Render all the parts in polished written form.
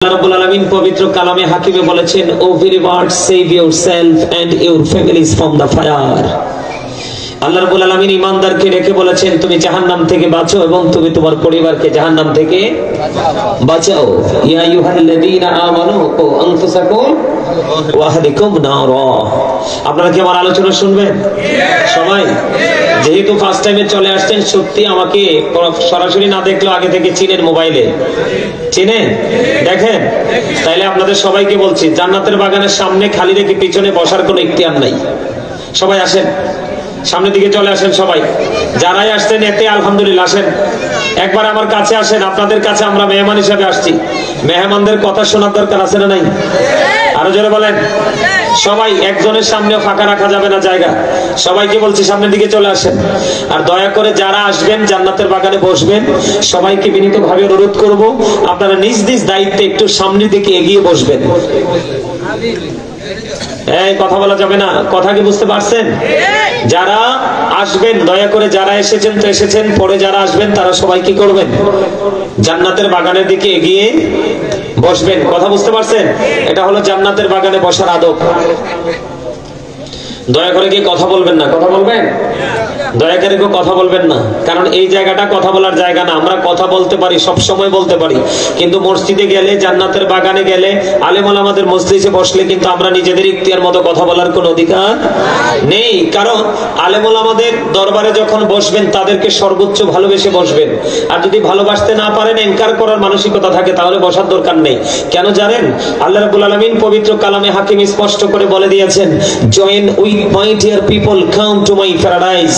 আল্লাহ রাব্বুল আলামিন পবিত্র কালামে হাকিমে বলেছেন, ও believers, save yourself and your families from the fire। আল্লাহ রাব্বুল আলামিন ঈমানদারকে রেখে বলেছেন, তুমি জাহান্নাম থেকে বাঁচো এবং তুমি তোমার পরিবারকে জাহান্নাম থেকে বাঁচাও। ইয়া আইয়ুহাল্লাযীনা আমানু কু আনফুসাকুম ওয়া আহলিকুম নারা। আপনারা কি আমার আলোচনা শুনবেন? সবাই যেহেতু ফার্স্ট টাইমে চলে আসছেন, সত্যি আমাকে সরাসরি না দেখলেও আগে থেকে চিনেন, মোবাইলে চিনেন, দেখেন, তাইলে আপনাদের সবাইকে বলছি, জান্নাতের বাগানের সামনে খালি রেখে পিছনে বসার কোনো ইখতিয়ার নাই। সবাই আসেন, সামনের দিকে চলে আসেন। সবাই যারাই আসছেন এতে আলহামদুলিল্লাহ, আসেন একবার আমার কাছে আসেন। আপনাদের কাছে আমরা মেহমান হিসেবে আসছি, মেহমানদের কথা শোনার দরকার আছে না নাই? আরো জোরে বলেন। সবাই একজনের সামনে ফাঁকা রাখা যাবে না জায়গা। সবাইকে বলছি সামনের দিকে চলে আসেন। আর দয়া করে যারা আসবেন জান্নাতের বাগানে বসবেন, সবাইকে বিনীতভাবে অনুরোধ করব, আপনারা নিজ নিজ দায়িত্বে একটু সামনের দিকে এগিয়ে বসবেন। এই কথা বলা যাবে না, কথা কি বুঝতে পারছেন? যারা আসবেন দয়া করে, যারা এসেছেন তো এসেছেন, পরে যারা আসবেন তারা সবাই কি করবেন? জান্নাতের বাগানের দিকে এগিয়ে বসবেন। কথা বুঝতে পারছেন? এটা হলো জান্নাতের বাগানে বসার আদব। দয়া করে কি কথা বলবেন না? কথা বলবেন? দয়া করে কেউ কথা বলবেন না, কারণ এই জায়গাটা কথা বলার জায়গা না। আমরা কথা বলতে পারি, সব সময় বলতে পারি, কিন্তু মসজিদে গেলে, জান্নাতের বাগানে গেলে, আলেম ওলামাদের মজলিসে বসলে কিন্তু আমরা নিজেদের ইখতিয়ার মতো কথা বলার কোনো অধিকার নেই। কারণ আলেম ওলামাদের দরবারে যখন বসবেন তাদেরকে সর্বোচ্চ ভালোবেসে বসবেন। আর যদি ভালোবাসতে না পারেন, এনকার করার মানসিকতা থাকে, তাহলে বসার দরকার নেই। কেন জানেন? আল্লাহ রাব্বুল আলামিন পবিত্র কালামে হাকিম স্পষ্ট করে বলে দিয়েছেন, join with my dear people, come to my paradise.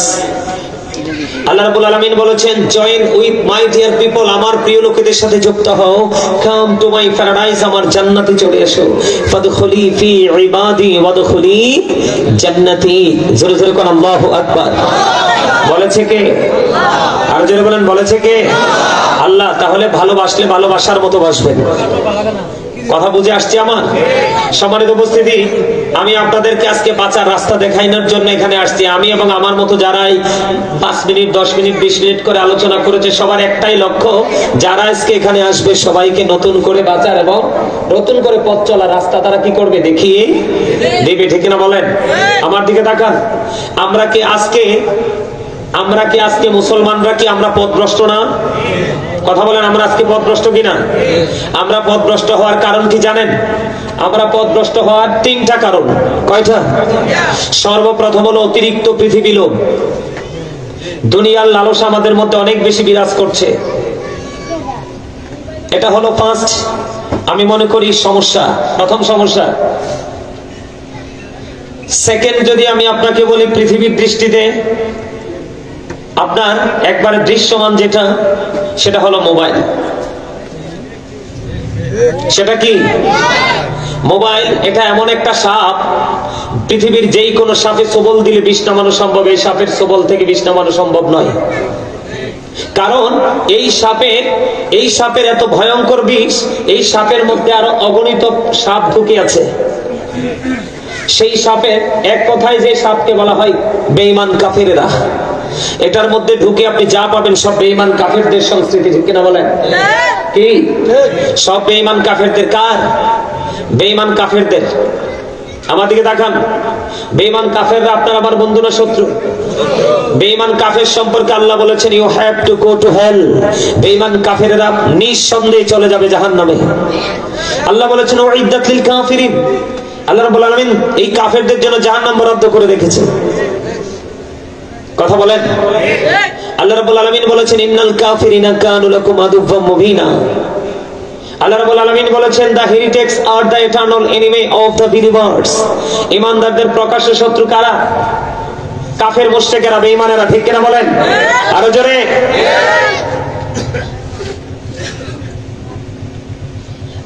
Allah রাব্বুল আলামিন বলেছেন, join with my dear people, আমার প্রিয় লোকেদের সাথে যুক্ত হও। কাম টু মাই প্যারাডাইস, আমার জান্নাতে চলে এসো। ফাদখুলি ফি ইবাদি ওয়াদখুলি জান্নাতি। জোরে জোরে কোন আল্লাহু আকবার। বলেছে কে? আর জোরে বলেন, বলেছে কে? আল্লাহ। তাহলে ভালোবাসলে ভালোবাসার মতো বাসবেন। কথা বুঝে আসছে আমার? সম্মানিত উপস্থিতি, আমি আপনাদেরকে আজকে বাঁচার রাস্তা দেখানোর জন্য এখানে আসছি। আমি এবং আমার মতো যারাই 5 মিনিট 10 মিনিট 20 মিনিট করে আলোচনা করেছে, সবার একটাই লক্ষ্য, যারা আজকে এখানে আসবে সবাইকে নতুন করে বাঁচার এবং নতুন করে পথ চলার রাস্তা তারা কি করবে? দেখিয়ে দেবে। ঠিক না বলেন? আমার দিকে তাকান। আমরা কি আজকে মুসলমানরা কি আমরা পথভ্রষ্ট না? কথা বলেন, আমরা আজকে পথভ্রষ্ট কিনা? আমরা পথভ্রষ্ট হওয়ার কারণ কি জানেন? আমরা পথভ্রষ্ট হওয়ার 3টা কারণ। কয়টা? সর্বপ্রথম হলো অতিরিক্ত পৃথিবী লোভ। দুনিয়ার লালসা আমাদের মধ্যে অনেক বেশি বিরাজ করছে। এটা হলো ফার্স্ট, আমি মনে করি সমস্যা, প্রথম সমস্যা। সেকেন্ড, যদি আমি আপনাকে বলি পৃথিবীর দৃষ্টিতে আপনার একবারে দৃশ্যমান যেটা, সেটা হলো মোবাইল। সেটা কি? মোবাইল। এটা এমন একটা সাপ, পৃথিবীর যেই কোনো সাপে সবল দিলে বিষ নামানো সম্ভব, এই সাপের সবল থেকে বিষ নামানো সম্ভব নয়। কারণ এই সাপের এত ভয়ঙ্কর বিষ, এই সাপের মধ্যে আরো অগণিত সাপ ঢুকে আছে। সেই সাপের এক কথায় যে সাপকে বলা হয় বেঈমান কাফেরেরা। এটার মধ্যে ঢুকে আপনি যা পাবেন সব বেঈমান কাফেরদের সংস্কৃতি। ঠিক কিনা বলেন? কি সব বেঈমান কাফেরদের? কার? বেঈমান কাফেরদের। আমার দিকে তাকান। বেঈমান কাফেররা আপনার আমার বন্ধু না শত্রু? বেঈমান কাফের সম্পর্কে আল্লাহ বলেছেন, you have to go to hell. বেঈমান কাফেররা নিঃসন্দেহে চলে যাবে জাহান্নামে। আল্লাহ বলেছেন, উইদ্দাত লিল কাফিরিন। আল্লাহ রাব্বুল আলামিন এই কাফেরদের জন্য জাহান্নাম বরাদ্দ করে রেখেছেন। কথা বলেন। আল্লাহ রাব্বুল আলামিন বলেছেন, ইন্নাল কাফিরিনা কানু লাকুম আদুওয়াম মুবিনা। আল্লাহ রাব্বুল আলামিন বলেছেন, দ্য হেরিটেক্স আর the eternal enemy of the believers. ঈমানদারদের প্রকাশ্য শত্রু কারা? কাফের মুশরিকেরা, বেঈমানেরা। ঠিক কিনা বলেন? আরো জোরে।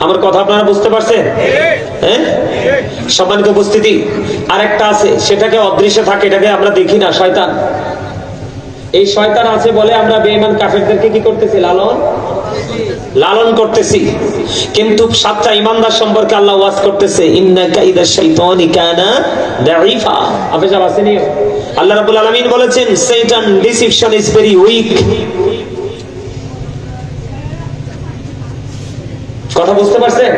আমার কথা আপনারা বুঝতে পারছেন? হ্যাঁ, সম্মানিত উপস্থিতি, আরেকটা আছে, সেটাকে অদৃশ্য থাকে, এটাকে আমরা দেখি না, শয়তান। এই শয়তান আছে বলে আমরা বেঈমান কাফেরদেরকে কি করতেছি? লালন করতেছি। কিন্তু সাতটা ইমানদার সম্পর্কে আল্লাহ ওয়াজ করতেছে, ইন্না কাইদা শাইতানি কানা দাঈফা। আপনি সব আসেনি? আল্লাহ রাব্বুল আলামিন বলেছেন, শয়তান ডিসিপশন ইজ ভেরি উইক। কথা বুঝতে পারছেন?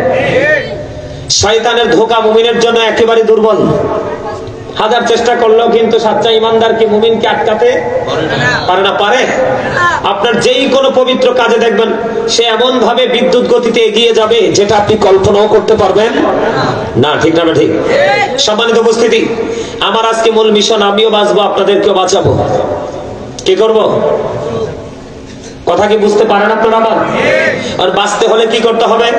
শয়তানের ধোঁকা মুমিনের জন্য একেবারে দুর্বল। হাজার চেষ্টা করলেও কিন্তু সাচ্চা ইমানদারকে মুমিনকে আটকাতে পারে না। পারে? আপনার যেই কোনো পবিত্র কাজে দেখবেন সে এমন ভাবে বিদ্যুৎ গতিতে এগিয়ে যাবে যেটা আপনি কল্পনাও করতে পারবেন না। ঠিক না? ঠিক। সম্মানিত উপস্থিতি, আমার আজকে মূল মিশন, আমিও বাঁচবো, আপনাদেরকেও বাঁচাবো। কি করব? কথা কি বুঝতে পারেন আপনারা? আমার আর বাঁচতে হলে কি করতে হবে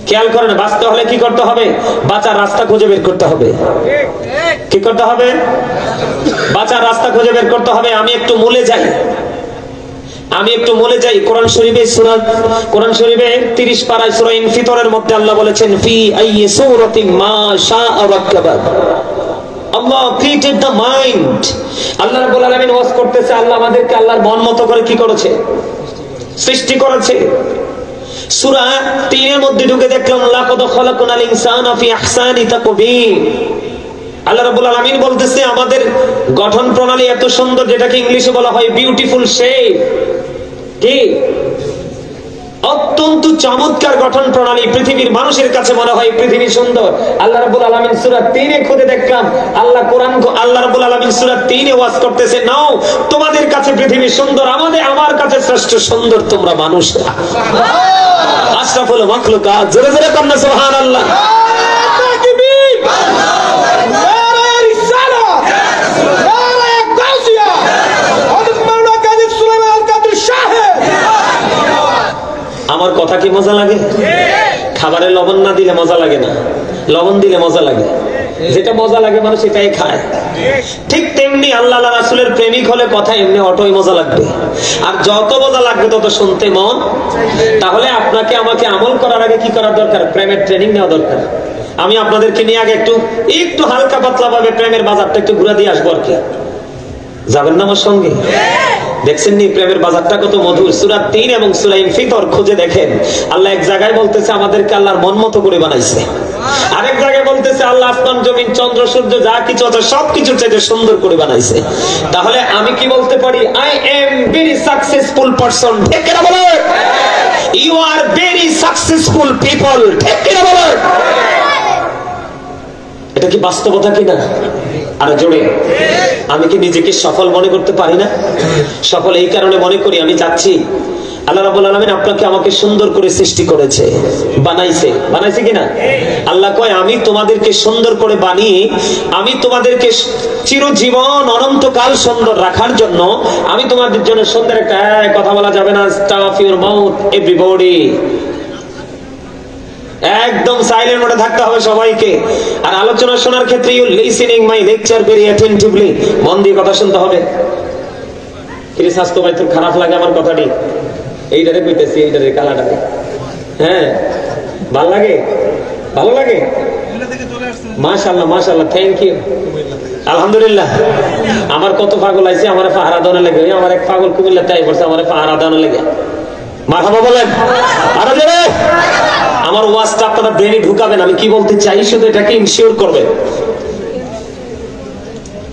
খেয়াল করেন। বাঁচতে হলে কি করতে হবে? বাঁচার রাস্তা খুঁজে বের করতে হবে। কি করতে হবে? বাঁচার রাস্তা খুঁজে বের করতে হবে। আমি একটু মূলে যাই। কোরআন শরীফে 30 পারায় সূরা ইনফিতরের মধ্যে আল্লাহ বলেছেন, ফি আইয়ি সূরাতিন মা শাআ রাক্কাবা। আল্লাহ ক্রিয়েটেড দ্য মাইন্ড। আল্লাহ রাব্বুল আলামিন ওয়াজ করতেছে, আল্লাহ আমাদেরকে আল্লাহর মন মতো করে কি করেছে? সৃষ্টি করেছে। সূরা 3 এর মধ্যে ঢুকে দেখলাম, লাকাদ খালাকনাল ইনসানা ফি আহসানি তাকবীর। আল্লাহ রাব্বুল আলামিন বলতেছে আমাদের গঠন প্রণালী এত সুন্দর, যেটাকে ইংলিশে বলা হয় বিউটিফুল শেপ। কি অত্যন্ত চমৎকার গঠন প্রণালী। পৃথিবীর মানুষের কাছে মনে হয় পৃথিবী সুন্দর। আল্লাহ রাব্বুল আলামিন সূরা 3 এ খুঁজে দেখলাম আল্লাহ রাব্বুল আলামিন সূরা 3 এ ওয়াজ করতেছে, নাও তোমাদের কাছে পৃথিবী সুন্দর, আমার কাছে শ্রেষ্ঠ সুন্দর তোমরা মানুষরা। আশরাফুল মাখলুকাত। জোরে জোরে কন্যা সুবহানাল্লাহ। আমার কথা কি মজা লাগে? খাবারে লবণ না দিলে মজা লাগে না, লবণ দিলে মজা লাগে। যেটা মজা লাগে মানুষ সেটাই খায়। ঠিক তেমনি আল্লাহ রাসূলের প্রেমিক হলে কথা এমনি অটোই মজা লাগবে, আর যত মজা লাগবে তত শুনতে মন। তাহলে আপনাকে আমাকে আমল করার আগে কি করা দরকার? প্রেমের ট্রেনিং নেওয়া দরকার। আমি আপনাদেরকে নিয়ে আগে একটু হালকা পাতলা ভাবে প্রেমের বাজারটা একটু ঘুরে দিয়ে আসবো। আর কি যাবেন না আমার সঙ্গে? দেখছেন নি প্রেমের বাজারটা কত মধুর? সূরা 3 এবং সূরা ইনফিতর খুঁজে দেখেন। আল্লাহ এক জায়গায় বলতেছে আমাদেরকে আল্লাহর মন মতো করে বানাইছে, আরেক জায়গায় বলতেছে আল্লাহ আসমান জমিন চন্দ্র সূর্য যা কিছু আছে সবকিছু চাইতে সুন্দর করে বানাইছে। তাহলে আমি কি বলতে পারি? I am very successful person. ঠিক কিনা বলেন? You are very successful people. ঠিক কিনা বলেন? এটা কি বাস্তবতা কিনা? আর জোরে, আমি কি নিজেকে সফল মনে করতে পারি না? সফল এই কারণে মনে করি আমি যাচ্ছি আল্লাহ রাব্বুল আলামিন আপনাকে আমাকে সুন্দর করে সৃষ্টি করেছে, বানাইছে কিনা? আল্লাহ কয় আমি তোমাদেরকে সুন্দর করে বানিয়ে আমি তোমাদেরকে চিরজীবন অনন্তকাল সুন্দর রাখার জন্য আমি তোমাদের জন্য সুন্দর একটা কথা বলা যাবে না, স্টাফ ইউর মাউথ এভরিবডি। একদম সাইলেন্ট মোডে থাকতে হবে সবাইকে। আর আলোচনা শোনার ক্ষেত্রে you listening my lecture very attentively. মন দিয়ে কথা শুনতে হবে। কি স্বাস্থ্য ভাই তোর খারাপ লাগে আমার কথাটি? এইটারে কইতেছি, এইটারে কালাটারে। হ্যাঁ ভালো লাগে? ভালো লাগে? মাশাআল্লাহ মাশাআল্লাহ, থ্যাংক ইউ, আলহামদুলিল্লাহ। আমার কত পাগল আইছে আমার পাহারা দানে লেগে। আমার এক পাগল কুমিল্লা তাই করছে আমার পাহারা দানে লেগে। মারহাবা বলেন। আরে জোরে। আমার ওয়াজটা আপনারা ব্রেনে ঢুকাবেন, আমি কি বলতে চাই শুধু এটাকে ইনশিওর করবেন।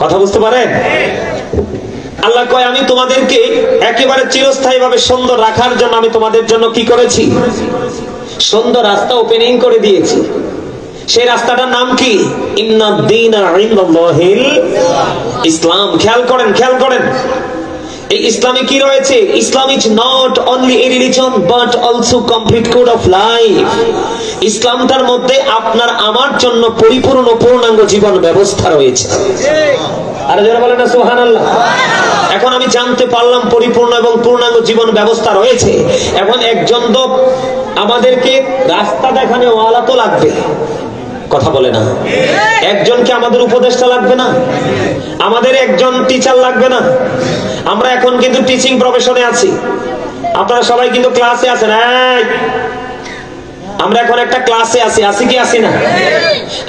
কথা বুঝতে পারেন? আল্লাহ কয় আমি তোমাদেরকে একেবারে চিরস্থায়ী ভাবে সুন্দর রাখার জন্য আমি তোমাদের জন্য কি করেছি? সুন্দর রাস্তা ওপেনিং করে দিয়েছি। সেই রাস্তাটার নাম কি? ইন্নাদ-দীনা ইনদাল্লাহিল ইসলাম। খেয়াল করেন এই ইসলামে কি রয়েছে? Islam is not only a religion but also complete code of life. ইসলামটার মধ্যে আপনার আমার জন্য পরিপূর্ণ পূর্ণাঙ্গ জীবন ব্যবস্থা রয়েছে। আরে যারা বলেন না সুবহানাল্লাহ। এখন আমি জানতে পারলাম পরিপূর্ণ এবং পূর্ণাঙ্গ জীবন ব্যবস্থা রয়েছে। এখন একজন তো আমাদেরকে রাস্তা দেখানো ওয়ালা তো লাগবে। কথা বলে না? একজনকে আমাদের উপদেষ্টা লাগবে না? আমাদের একজন টিচার লাগবে না? আমরা এখন কিন্তু টিচিং প্রফেশনে আছি, আপনারা সবাই কিন্তু ক্লাসে আছেন। আমরা এখন একটা ক্লাসে আছি কি আছি না?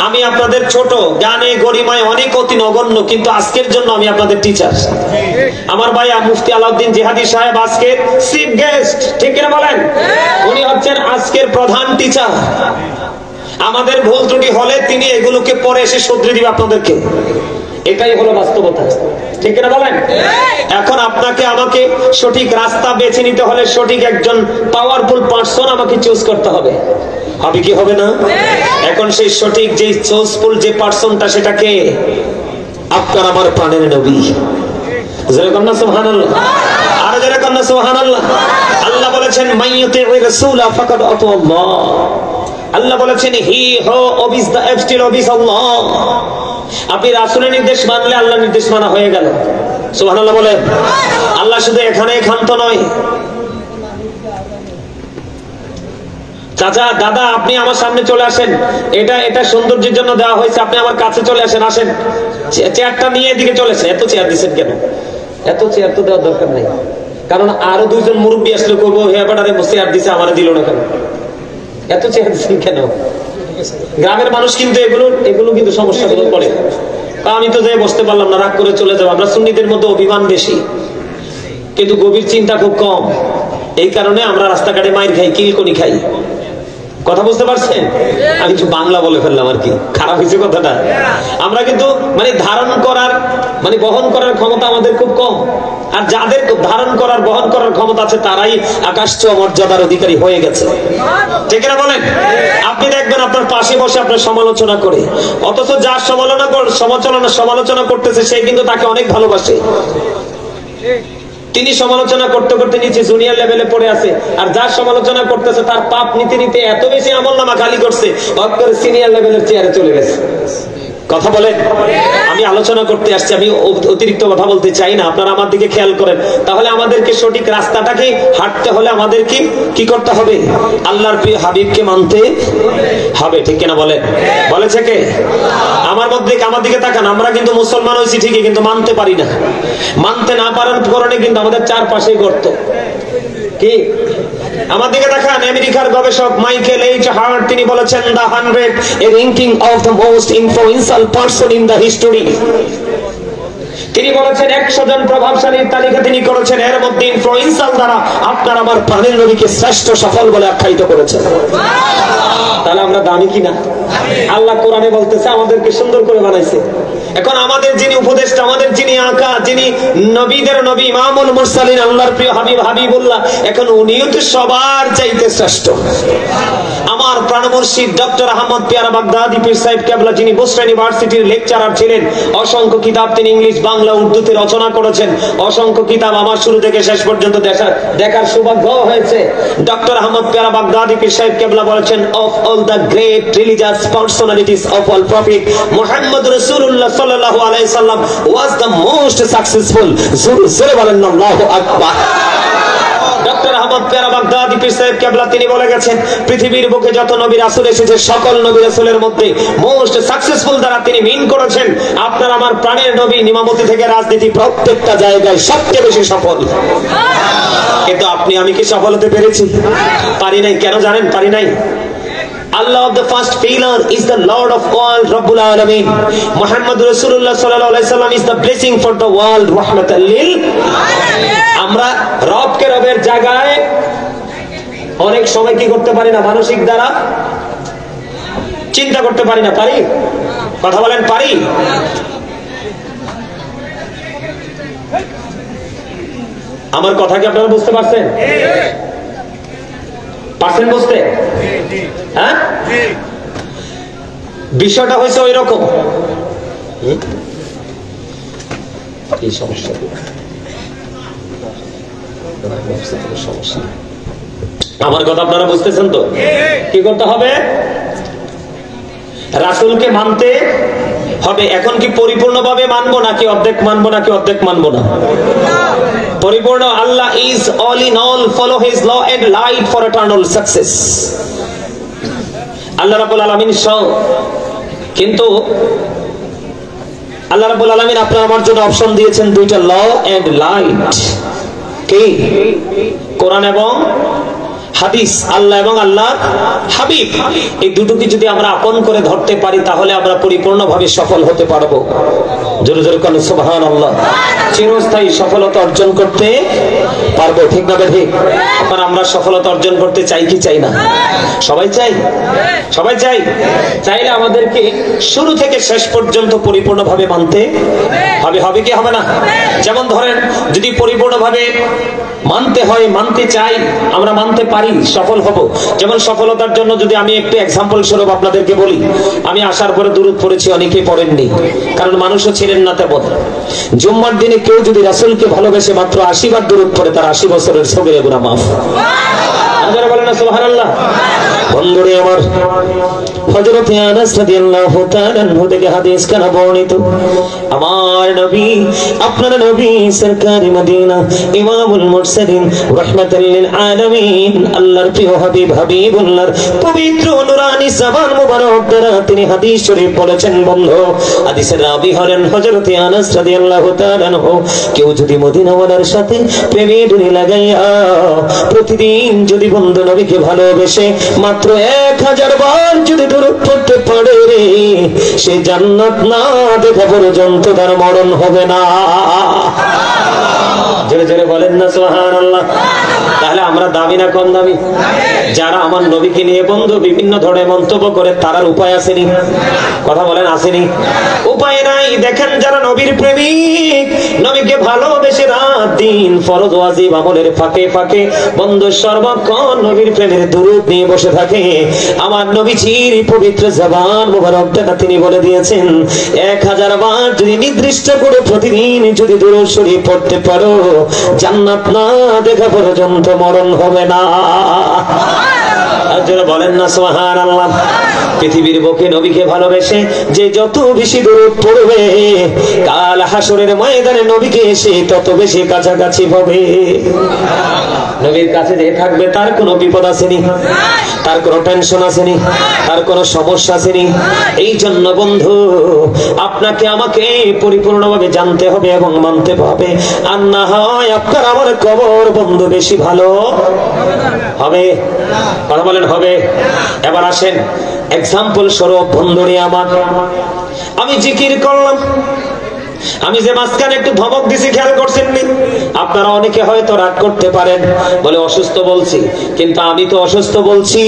আমি আপনাদের ছোট, জ্ঞানে গরিমায় অনেক অতি নগণ্য, কিন্তু আজকের জন্য আমি আপনাদের টিচার। আমার ভাই মুফতি আলাউদ্দিন জিহাদি সাহেব আজকের চিফ গেস্ট। ঠিক কিনা বলেন? উনি হচ্ছেন আজকের প্রধান টিচার। আমাদের ভুল ত্রুটি হলে তিনি এগুলোকে পরে এসে শুধরে দিবে আপনাদেরকে। এটাই হলো বাস্তবতা। ঠিক কিনা বলেন? এখন আপনাকে আমাকে সঠিক রাস্তা বেছে নিতে হলে সঠিক একজন পাওয়ারফুল পারসন আমাকে চুজ করতে হবে। হবে কি হবে না? এখন সেই সঠিক যে চুজফুল যে পারসনটা, সেটাকে আপনার আমার প্রাণের নবী। জোরে কন্না সুবহানাল্লাহ, আরো জোরে কন্না সুবহানাল্লাহ। আল্লাহ বলেছেন মাইয়ুতির রাসূলা ফাকাদ আতাল্লাহ। আল্লাহ বলেছেন হি হো ওবিস দা এফস্টিল ওবিস আল্লাহ। আপনি রাসূলের নির্দেশ মানলে আল্লাহর নির্দেশ মানা হয়ে গেল। সুবহানাল্লাহ বলে। আল্লাহ শুধু এখানে ক্ষান্ত নয়। চাচা, দাদা, আপনি আমার সামনে চলে আসেন, এটা সৌন্দর্যের জন্য দেওয়া হয়েছে, আপনি আমার কাছে চলে আসেন, আসেন। চেয়ারটা নিয়ে এদিকে চলেছে। এত চেয়ার দিচ্ছেন কেন? এত চেয়ার তো দেওয়ার দরকার নেই, কারণ আরো দুইজন মুরব্বী আসলে করবো, হে বেটারে চেয়ার দিছে, আমার দিল না কেন? এত চেয়ার দিচ্ছেন কেন? গ্রামের মানুষ কিন্তু এগুলো কিন্তু সমস্যাগুলো পড়ে। আমি তো যাই বসতে পারলাম না, রাগ করে চলে যাবো। আমরা সুন্নিদের মধ্যে অভিমান বেশি, কিন্তু গভীর চিন্তা খুব কম। এই কারণে আমরা রাস্তাঘাটে মাইর খাই, কিলকনি খাই। কথা বুঝতে পারছেন? আমি একটু বাংলা বলে ফেললাম আর কি, খারাপ হয়েছে কথাটা। আমরা কিন্তু ধারণ করার বহন করার ক্ষমতা আমাদের খুব কম। আর যাদের ধারণ করার বহন করার ক্ষমতা আছে তারাই আকাশ ছোঁয়া মর্যাদার অধিকারী হয়ে গেছে। ঠিক না বলেন? আপনি দেখবেন আপনার পাশে বসে আপনার সমালোচনা করে, অথচ যার সমালোচনা করতেছে সে কিন্তু তাকে অনেক ভালোবাসে। তিনি সমালোচনা করতে করতে নিচে জুনিয়র লেভেলে পড়ে আছে, আর যার সমালোচনা করতেছে তার পাপ নিতে নিতে এত বেশি আমলনামা খালি করছে, অক্ষরে সিনিয়র লেভেলের চেয়ারে চলে গেছে। কথা বলেন? আমি আলোচনা করতে আসছি, আমি অতিরিক্ত কথা বলতে চাই না। আপনারা আমার দিকে খেয়াল করেন। তাহলে আমাদেরকে সঠিক রাস্তাটাকে হাঁটতে হলে আমাদেরকে কি করতে হবে? আল্লাহর প্রিয় হাবিবকে মানতে হবে। ঠিক কিনা বলেন? বলেছে কে? আমার দিকে তাকান। আমরা কিন্তু মুসলমান হয়েছি ঠিকই, কিন্তু মানতে পারি না। মানতে না পারার কারণে কিন্তু আমাদের চারপাশে গর্ত। কি? আমার দিকে দেখান। আমেরিকার গবেষক মাইকেল এইচ হার্ট তিনি বলেছেন the 100 a ranking of the most influential person in the history। তিনি বলেছেন 100 জন প্রভাবশালীর তালিকা তিনি করেছেন, এর মধ্যে ইনফ্লুয়েন্সাল দ্বারা আপনার আমার প্রাণের নবীকে শ্রেষ্ঠ সফল বলে আখ্যায়িত করেছেন। তাহলে আমরা দামি কিনা? আল্লাহ কোরআনে বলতেছে আমাদেরকে সুন্দর করে বানাইছে। এখন আমাদের যিনি উপদেষ্টা, আমাদের যিনি আকা, যিনি নবীদের নবী, ইমামুল মুরসালিন, আল্লাহর প্রিয় হাবিব হাবিবুল্লাহ, এখন উনিও তো সবার চাইতে শ্রেষ্ঠ। আমার প্রাণ মুর্শিদ ডক্টর আহমদ পেয়ারা বাগদাদি পীর সাহেব কেবলা, যিনি বুসরা ইউনিভার্সিটির লেকচারার ছিলেন, অসংখ্য কিতাব তিনি ইংলিশ, বাংলা, উর্দুতে রচনা করেছেন। অসংখ্য কিতাব আমার শুরু থেকে শেষ পর্যন্ত দেখার সৌভাগ্য হয়েছে। ডক্টর আহমদ পেয়ারা বাগদাদি পীর সাহেব কেবলা বলেছেন, of all the great religious personalities of all prophet Muhammad রাসূলুল্লাহ সাল্লাল্লাহু আলাইহি সাল্লাম ওয়াজ দ্য মোস্ট সাকসেসফুল। জোরে বলেন আল্লাহু আকবার। ডক্টর আহমদ পেয়ারা বাগদাদি পীর সাহেব কেবলা তিনি বলে গেছেন, পৃথিবীর বুকে যত নবী রাসূল এসেছে সকল নবী রাসূলের মধ্যে মোস্ট সাকসেসফুল দ্বারা তিনি মিন করেছেন আপনার আমার প্রাণের নবী, নিমামতি থেকে রাজনীতি প্রত্যেকটা জায়গায় সবচেয়ে বেশি সফল। কিন্তু আপনি আমি কি সফল হতে পেরেছি? পারি নাই। কেন জানেন পারি নাই? Allah of the first pillar is the Lord of all, Rabbul Alamin. Muhammad Rasulullah sallallahu alaihi wasallam is the blessing for the world, rahmatan lil alamin. আমরা রবকে রবের জায়গায় অনেক সময় কি করতে পারি না? মানসিক দ্বারা চিন্তা করতে পারি না। পারি? কথা বলেন, পারি? আমার কথা কি আপনারা বুঝতে পারছেন? পারছেন বুঝতে? হ্যাঁ, বিষয়টা হয়েছে ওই রকম। এই সমস্যা আমার কথা আপনারা বুঝতেছেন তো? কি করতে হবে? রাসূলকে মানতে হবে। এখন কি পরিপূর্ণভাবে মানবো নাকি অর্ধেক মানবো নাকি অর্ধেক মানবো না? পরিপূর্ণ। Allah is all in all, follow his law and light for eternal success. Allah রাব্বুল আলামিন সব। কিন্তু আল্লাহ রাব্বুল আলামিন আপনার আমার জন্য অপশন দিয়েছেন দুইটা, ল এন্ড লাইট। কি? কোরআন এবং হাদিস, আল্লাহ এবং আল্লাহ হাবিব, এই দুটোকে যদি আমরা আপন করে ধরতে পারি তাহলে আমরা পরিপূর্ণভাবে সফল হতে পারবো। জোরে জোরে বলেন সুবহানাল্লাহ। চিরস্থায়ী সফলতা অর্জন করতে পারবো, ঠিক না ঠিক? এখন আমরা সফলতা অর্জন করতে চাই কি চাই না? সবাই চাই, সবাই চাই। চাইলে আমাদেরকে শুরু থেকে শেষ পর্যন্ত পরিপূর্ণভাবে মানতে হবে। হবে কি হবে না? যেমন ধরেন, যদি পরিপূর্ণভাবে মানতে হয়, মানতে চাই, আমরা মানতে পারি, সফল হব। যেমন সফলতার জন্য যদি আমি একটু এক্সাম্পল স্বরূপ আপনাদেরকে বলি, আমি আসার পরে দুরূদ পড়েছি, অনেকে পড়েননি, কারণ মানুষও ছিলেন না তেমন। জুম্মার দিনে কেউ যদি রাসূলকে ভালোবেসে মাত্র 80 বার দুরূদ পড়ে, তার 80 বছরের সগীরা গুনাহ মাফ। আপনারা বলেন না সুবহানাল্লাহ? বন্ধুরে আমার, হযরত আনাস রাদিয়াল্লাহু তাআলা আনহু থেকে হাদিস কানা বর্ণিত, আমার নবী, আপনার নবী সরকারি মদিনা ইমামুল মুরসালিন রাহমাতাল লিল আলামিন, আল্লাহর প্রিয় হাবিব, হাবিবুল্লাহর পবিত্র নুরানি জবান মুবারক দ্বারা তিনি হাদিস শরীফ বলেছেন। বন্ধু, হাদিসের রাবী হলেন হযরত আনাস রাদিয়াল্লাহু তাআলা আনহু। কেউ যদি মদিনাওয়ালার সাথে প্রেমে ডুরি লাগাইয়া প্রতিদিন যদি বন্ধু নবীকে ভালোবেসে মাত্র 1000 বার যদি দুরূদ পড়তে পারে রে, সে জান্নাত না দেখা পর্যন্ত তার মরণ হবে না। জোরে জোরে বলেন না সুবহানাল্লাহ। তাহলে আমরা দামি না কম দামি? যারা আমার নবীকে নিয়ে বন্ধু বিভিন্ন ধরনের মন্তব্য করে, তার উপায় আসেনি? কথা বলেন, আসেনি? উপায় নাই। দেখেন, যারা নবীর প্রেমিক, নবীকে ভালোবেসে রাত দিন ফরজ ওয়াজিব আমলের ফাঁকে ফাঁকে বন্ধু সর্বক্ষণ নবীর প্রেমের দুরূদ নিয়ে বসে থাকে, আমার নবীজির পবিত্র জবান মুবারক দ্বারা তিনি বলে দিয়েছেন, 1000 বার যদি নির্দিষ্ট করে প্রতিদিন যদি দুরূদ শরীফ পড়তে পারো, জান্নাত না দেখা পর্যন্ত মরণ হবে না। যারা বলেন না সুবহানাল্লাহ। পৃথিবীর বুকে নবীকে ভালোবেসে যে যত বেশি দুরূদ পড়বে, কাল হাসরের ময়দানে নবীকে এসে তত বেশি কাছাকাছি হবে। নবীর কাছে যে থাকবে, তার কোনো বিপদ আসেনি, তার কোনো টেনশন আসেনি, তার কোনো সমস্যা আসেনি। এই জন্য বন্ধু, আপনাকে আমাকে পরিপূর্ণভাবে জানতে হবে এবং মানতে হবে, আর না হয় আপনার আমার কবর বন্ধু বেশি ভালো হবে। কথা বলেন, হবে? এবার আসেন এক্সাম্পল স্বরূপ বন্ধুরে আমার, আমি জিকির করলাম, আমি যে মাঝখানে একটু ধমক দিছি, খেয়াল করছেন নি? আপনারা অনেকে হয়তো রাগ করতে পারেন, বলে অসুস্থ বলছি, কিন্তু আমি তো অসুস্থ বলছি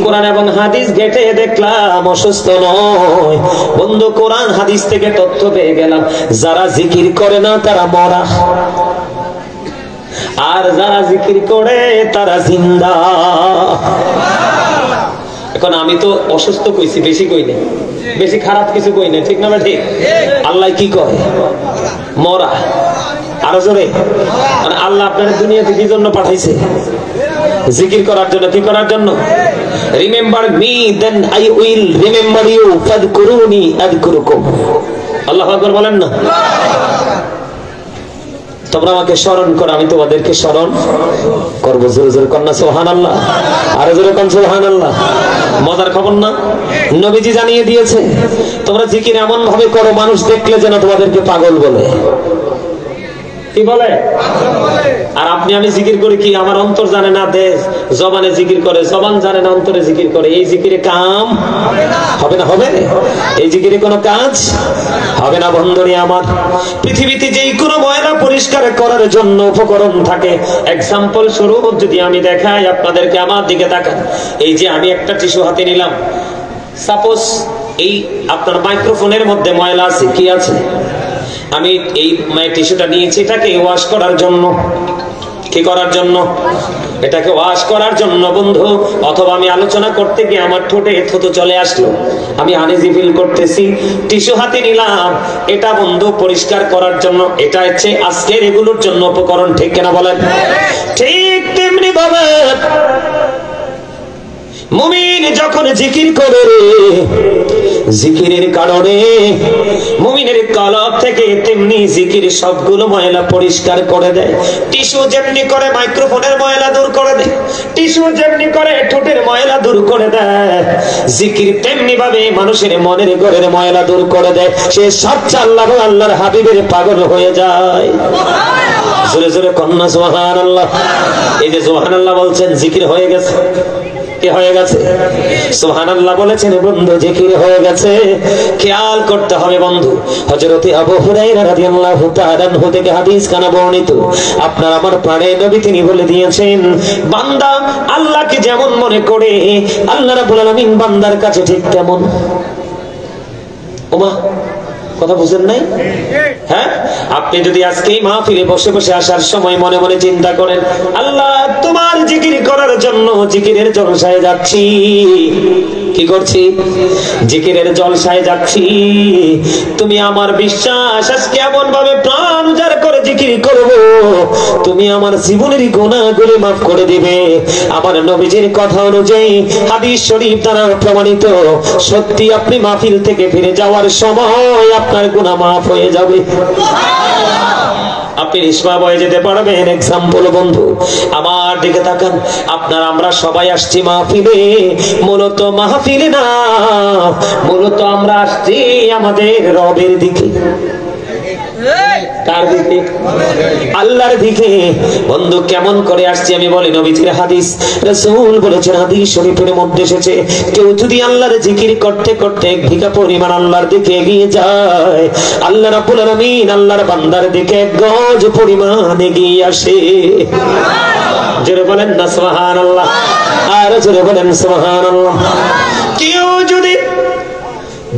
কোরআন এবং হাদিস ঘেটে দেখলাম অসুস্থ নয় বন্ধু। কোরআন হাদিস থেকে তথ্য পেয়ে গেলাম, যারা জিকির করে না তারা মরা, আর যারা জিকির করে তারা জিন্দা। এখন আমি তো অসুস্থ কইছি, বেশি কই না, বেশি খারাপ কিছু কই না, ঠিক না ঠিক? আল্লাহ কি কয়? মরা। আরো জোরে, আল্লাহ আপনার দুনিয়াতে কি জন্য পাঠাইছে? জিকির করার জন্য। কি করার জন্য? Remember me then I will remember you, ফাযকুরুনি আযকুরুকুম। আল্লাহু আকবার বলেন না? তোমরা আমাকে স্মরণ করো, আমি তোমাদেরকে স্মরণ করবো। জোরে জোরে কন্যা সুবহানাল্লাহ, আরো জোরে কন সুবহানাল্লাহ। মজার খবর না? নবীজি জানিয়ে দিয়েছে, তোমরা জিকির এমন ভাবে করো মানুষ দেখলে যেন তোমাদেরকে পাগল বলে। কি বলে? আর আপনি আমি জিকির করি কি? আমার অন্তর জানে না, দেশ জবানে জিকির করে, জবান জানে না, অন্তরে জিকির করে। এই জিকিরে কাম হবে না? হবে? এই জিকিরে কোনো কাজ হবে না বন্ধুরে আমার। পৃথিবীতে যেই কোনো ময়লা পরিষ্কার করার জন্য উপকরণ থাকে, এক্সাম্পল স্বরূপ যদি আমি দেখাই আপনাদেরকে, আমার দিকে তাকান। এই যে আমি একটা টিস্যু হাতে নিলাম, সাপোজ এই আপনার মাইক্রোফোনের মধ্যে ময়লা আছে, কি আছে? আমি এই টিস্যুটা নিয়েছি এটাকে ওয়াশ করার জন্য। কি করার জন্য? এটাকে ওয়াশ করার জন্য বন্ধু। অথবা আমি আলোচনা করতে গিয়ে আমার ঠোঁটে থুতু চলে আসলো, আমি আনইজি ফিল করতেছি, টিস্যু হাতে নিলাম, এটা বন্ধু পরিষ্কার করার জন্য। এটা হচ্ছে আজকের এগুলোর জন্য উপকরণ, ঠিক কিনা বলেন? ঠিক তেমনি ভাবে মুমিন যখন জিকির করে জিকিরের কারণে মুমিনের কলব থেকে তেমনি জিকির সবগুলো ময়লা পরিষ্কার করে দেয়। টিস্যু যেমনি করে মাইক্রোফোনের ময়লা দূর করে দেয়, টিস্যু যেমনি করে ঠোঁটের ময়লা দূর করে দেয়, জিকির তেমনি ভাবে মানুষের মনের ঘরের ময়লা দূর করে দেয়। সে সচ্চা আল্লাহর হাবিবের পাগল হয়ে যায়। জোরে জোরে কন্যা সুবহানাল্লাহ। এই যে সুবহানাল্লাহ বলছেন, জিকির হয়ে গেছে। কি হয়ে গেছে? সুবহানাল্লাহ বলেছেন বন্ধু, জিকির হয়ে গেছে। খেয়াল করতে হবে বন্ধু। হযরতে আবু হুরায়রা রাদিয়াল্লাহু তাআলা আনহু থেকে হাদিস কানা বর্ণিত, আপনার আমার প্রাণের নবী তিনি বলে দিয়েছেন, বান্দা আল্লাহকে যেমন মনে করে আল্লাহ রাব্বুল আলামিন বান্দার কাছে ঠিক তেমন। ওমা, কথা বুঝেন নাই? হ্যাঁ, আপনি যদি আজকে মাহফিলে বসে বসে আসার সময় মনে মনে চিন্তা করেন, আল্লাহ তোমার জিকির করার জন্য জিকিরের জলসায় যাচ্ছি। কি করছি? জিকিরের জলসায় যাচ্ছি। তুমি আমার বিশ্বাস আজকে এমন ভাবে প্রাণ উজাড় করে জিকির করব, তুমি আমার জীবনের গুনাহগুলো মাফ করে দিবে। আমার নবীজির কথা অনুযায়ী হাদিস শরীফ দ্বারা প্রমাণিত, সত্যি আপনি মাহফিল থেকে ফিরে যাওয়ার সময় আপনার গুনাহ মাফ হয়ে যাবে। আপনি নিষ্পাপ হয়ে যেতে পারবেন। এক্সাম্পল বন্ধু, আমার দিকে তাকান। আপনার আমরা সবাই আসছি মাহফিলে, মূলত মাহফিলে না, মূলত আমরা আসছি আমাদের রবের দিকে। কার দিকে? আল্লাহর দিকে। বন্ধু কেমন করে আসছি আমি বলি, নবীজির হাদিস, রাসূল বলেছেন, হাদিস শরীফের মধ্যে এসেছে, কেউ যদি আল্লাহর জিকির করতে করতে এক বিঘা পরিমাণ আল্লাহর দিকে এগিয়ে যায়, আল্লাহ রাব্বুল আলামিন আল্লাহর বান্দার দিকে এক গজ পরিমাণ এগিয়ে আসে। জোরে বলেন না সুবহানাল্লাহ, আর জোরে বলেন সুবহানাল্লাহ। কেউ যদি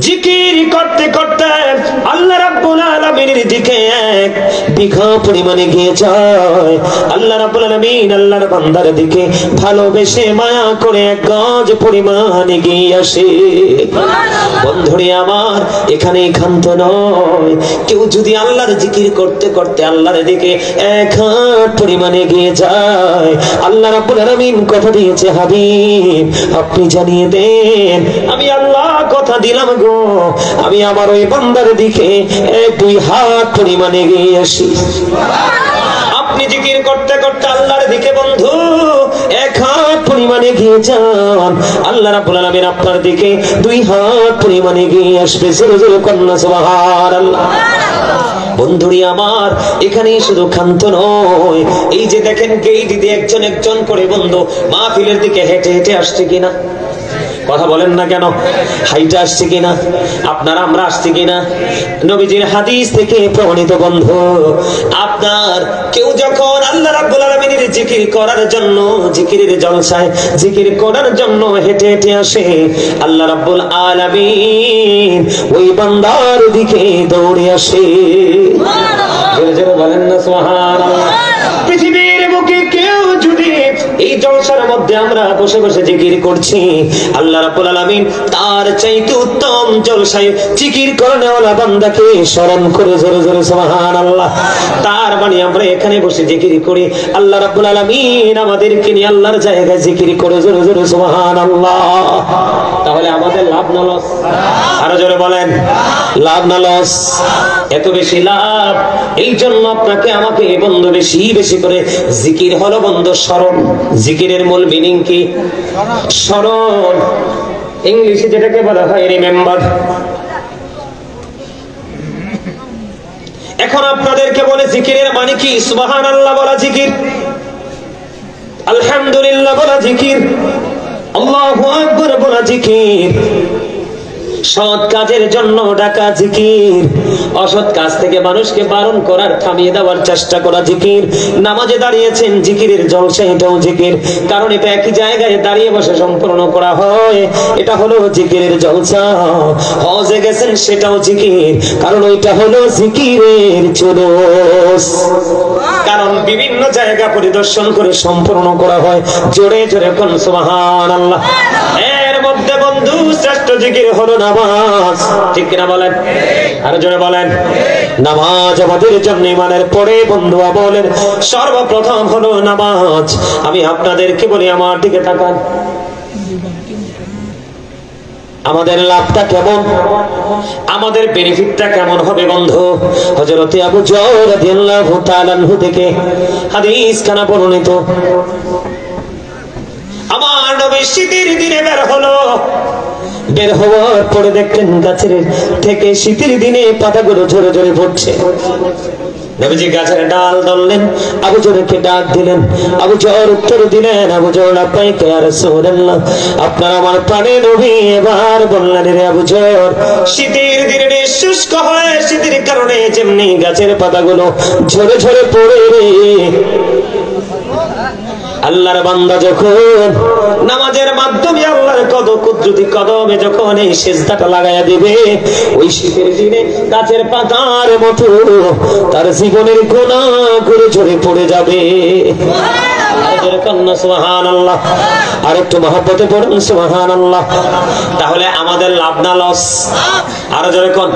জিকির করতে করতে আল্লাহ রাব্বুল আলামিনের দিকে এক বিঘা পরিমাণে গিয়ে যায়, আল্লাহ রাব্বুল আলামিন আল্লাহর বান্দার দিকে ভালোবেসে মায়া করে এক গজ পরিমাণে গিয়ে আসে। বন্ধুরে আমার, এখানে ক্ষান্ত নয়, কেউ যদি আল্লাহর জিকির করতে করতে আল্লাহর দিকে এক হাত পরিমাণে গিয়ে যায়, আল্লাহ রাব্বুল আলামিন কথা দিয়েছে, হাবিব আপনি জানিয়ে দেন, আমি আল্লাহ কথা দিলাম, আমি আমার ওই বান্দার দিকে এক দুই হাত পরিমাণে এগিয়ে আসি। আপনি জিকির করতে করতে আল্লাহর দিকে বন্ধু এক হাত পরিমাণে এগিয়ে যান, আল্লাহ রাব্বুল আলামিন আপনার দিকে দুই হাত পরিমাণে এগিয়ে আসবে। জোরে জোরে কন্যা সুবহানাল্লাহ। বন্ধুরি আমার, এখানেই শুধু ক্ষান্ত নয়, এই যে দেখেন গেইট দিয়ে একজন একজন করে বন্ধু মাহফিলের দিকে হেঁটে হেঁটে আসছে কিনা? কথা বলেন না কেন? হাইটা আসছে কিনা? আপনারা আমরা আসছি কিনা? নবীজির হাদিস থেকে প্রমাণিত বন্ধু, আপনার কেউ যখন আল্লাহ রাব্বুল আলামিনের জিকির করার জন্য, জিকিরের জলসায় জিকির করার জন্য হেঁটে হেঁটে আসে, আল্লাহ রাব্বুল আলামিন ওই বান্দার দিকে দৌড়ে আসে। জোরে জোরে বলেন না সুবহানাল্লাহ। পৃথিবীর বুকে কেউ যদি এই জলসার মধ্যে আমরা বসে বসে জিকির করছি, আল্লাহ রাব্বুল আলামিন তার চাইতে উত্তম জলসায় জিকির করনেওয়ালা বান্দাকে স্মরণ করে জোরে জোরে সুবহানাল্লাহ। তার মানে আমরা এখানে বসে জিকির করি, আল্লাহ রাব্বুল আলামিন আমাদেরকে নিয়ে আল্লাহর জায়গায় জিকির করে জোরে জোরে সুবহানাল্লাহ। তাহলে আমাদের লাভ না লস? আরো জোরে বলেন, লাভ না লস? এত বেশি লাভ। এই জন্য আপনাকে আমাকে বন্ধু বেশি বেশি করে জিকির হলো বন্ধু স্মরণ। জিকিরের মূল মিনিং কি? স্মরণ। ইংলিশে যেটাকে বলা হয় রিমেম্বার। এখন আপনাদেরকে বলে জিকিরের মানে কি? সুবহানাল্লাহ বলা জিকির, আলহামদুলিল্লাহ বলা জিকির, আল্লাহু আকবার বলা জিকির, সৎ কাজের জন্য ডাকা জিকির, অসৎ কাজ থেকে মানুষকে বারণ করার, থামিয়ে দেওয়ার চেষ্টা করা জিকির। নামাজে দাঁড়িয়েছেন জিকিরের জলসা, এটাও জিকির, কারণ এটা একই জায়গায় দাঁড়িয়ে বসে সম্পূর্ণ করা হয়, এটা হলো জিকিরের জলসা। হজে গেছেন সেটাও জিকির, কারণ ওইটা হলো জিকিরের জুলুস, কারণ বিভিন্ন জায়গা পরিদর্শন করে সম্পূর্ণ করা হয়। জোরে জোরে কোন সুবহানাল্লাহ। এর মধ্যে বন্ধু শ্রেষ্ঠ জিকির হলো নামাজ, ঠিক কিনা বলেন? আর জোরে বলেন। নামাজ আমাদের জন্য ইমানের পরে বন্ধু বলেন সর্বপ্রথম হলো নামাজ। আমি আপনাদেরকে বলি, আমার দিকে তাকান, আমাদের লাভটা কেমন, আমাদের বেনিফিটটা কেমন হবে বন্ধু? হযরতে আবু যর রাদিয়াল্লাহু তাআলা আনহু থেকে হাদিস খানা বর্ণিত, আমার নবী শীতের দিনে বের হলো, বের হওয়ার পরে দেখলেন গাছের থেকে শীতের দিনে পাতাগুলো ঝরে ঝরে পড়ছে। নবীজি গাছের ডাল ধরলেন, আবু যরকে ডাক দিলেন। আবু যর উত্তর দিলেন, আবু যর লাব্বাইকা ইয়া রাসূলুল্লাহ, আপনার আমার প্রাণের নবী। এবার বললেন, রে আবু যর, শীতের দিনে শুষ্ক হয়, শীতের কারণে যেমনি গাছের পাতাগুলো ঝরে ঝরে পড়ে রে, আল্লাহর বান্দা যখন নামাজের মাধ্যমে আল্লাহর কুদরতি কদমে যখন এই সিজদাটা লাগায়া দিবে, ওই শীতের দিনে গাছের পাতার মতো তার জীবনের গুনাহগুলো ঝরে পড়ে যাবে। সুবহানাল্লাহ, আর একটু মহব্বতে পড়ুন সুবহানাল্লাহ। তাহলে আমাদের লাভ না লস? আরো জোরে কোন?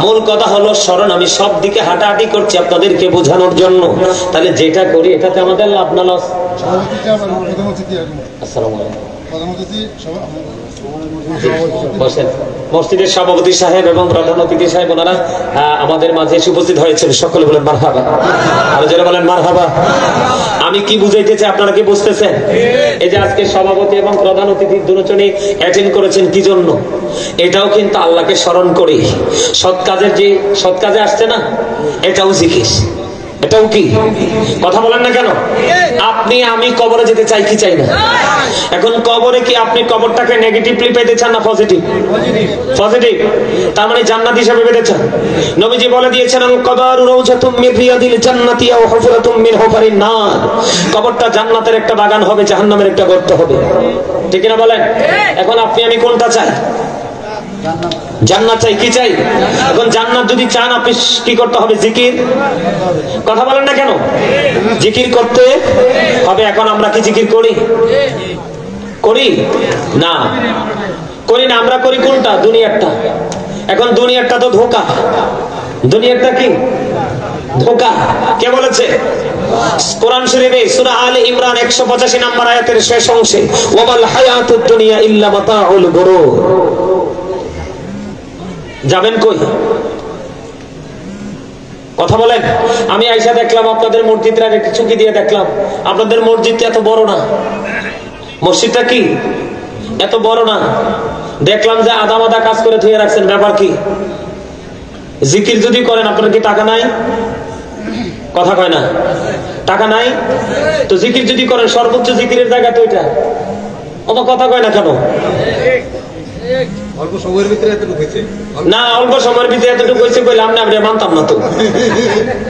মূল কথা হলো স্মরণ, আমি সব দিকে হাঁটাহাঁটি করছি আপনাদেরকে বোঝানোর জন্য। তাহলে যেটা করি এটাতে আমাদের লাভ না লস? আসসালামু আলাইকুম। মসজিদের সভাপতি সাহেব এবং প্রধান অতিথি সাহেব ওনারা আমাদের মাঝে এসে উপস্থিত হয়েছেন, সকলে বলেন মারহাবা। আর যারা বলেন মারহাবা। আমি কি বুঝাইতে চাই আপনারা কি বুঝতেছেন? এই যে আজকে সভাপতি এবং প্রধান অতিথি দুজনই অ্যাটেন্ড করেছেন কি জন্য? এটাও কিন্তু আল্লাহকে স্মরণ করে সৎ কাজের, যে সৎ কাজে আসছে না, এটাও জিকির, এটাও কি? কথা বলেন না কেন? আপনি আমি কবরে যেতে চাই কি চাই না? এখন কবরে কি আপনি কবরটাকে নেগেটিভলি পেতে চান না পজিটিভ? পজিটিভ। তার মানে জান্নাত হিসেবে পেতে চান। নবীজি বলে দিয়েছেন, আল কবরু রাউজাতুম মিন রিয়াদিল জান্নাতি আও হুফরাতুম মিন হুফারিন নার। কবরটা জান্নাতের একটা বাগান হবে, জাহান্নামের একটা গর্ত হবে। ঠিক না বলেন? এখন আপনি আমি কোনটা চাই? জান্নাত চাই। কি চাই? এখন জান্নাত যদি চান আপনি কি করতে হবে? জিকির। কথা বলেন না কেন? জিকির করতে হবে। এখন আমরা কি জিকির করি? করি না, করি না। আমরা করি কোনটা? দুনিয়ারটা। এখন দুনিয়ারটা তো ধোঁকা। দুনিয়ারটা কি? ধোঁকা। কে বলেছে? কোরআন শরীফে সূরা আলে ইমরান 185 নম্বর আয়াতের শেষ অংশে, ওয়াল হায়াতুদ দুনিয়া ইল্লা মাতাউল গুরুর। যাবেন কই? কথা বলেন। আমি আইসা দেখলাম আপনাদের মসজিদটা একটু চুকি দিয়ে দেখলাম, আপনাদের মসজিদটা এত বড় না। মসজিদটা কি এত বড় না? দেখলাম যে আধা মাদা কাজ করে ধুয়ে রাখছেন, ব্যাপার কি? জিকির যদি করেন আপনার কি টাকা নাই? কথা কয় না? টাকা নাই তো জিকির যদি করেন, সর্বোচ্চ জিকিরের জায়গা তো এটা। অত কথা কয় না কেন? অল্প সময়ের ভিতরে এতটুকু হয়েছে না, অল্প সময়ের ভিতরে এতটুকু হয়েছে কইলাম না, আমরা মানতাম না তো।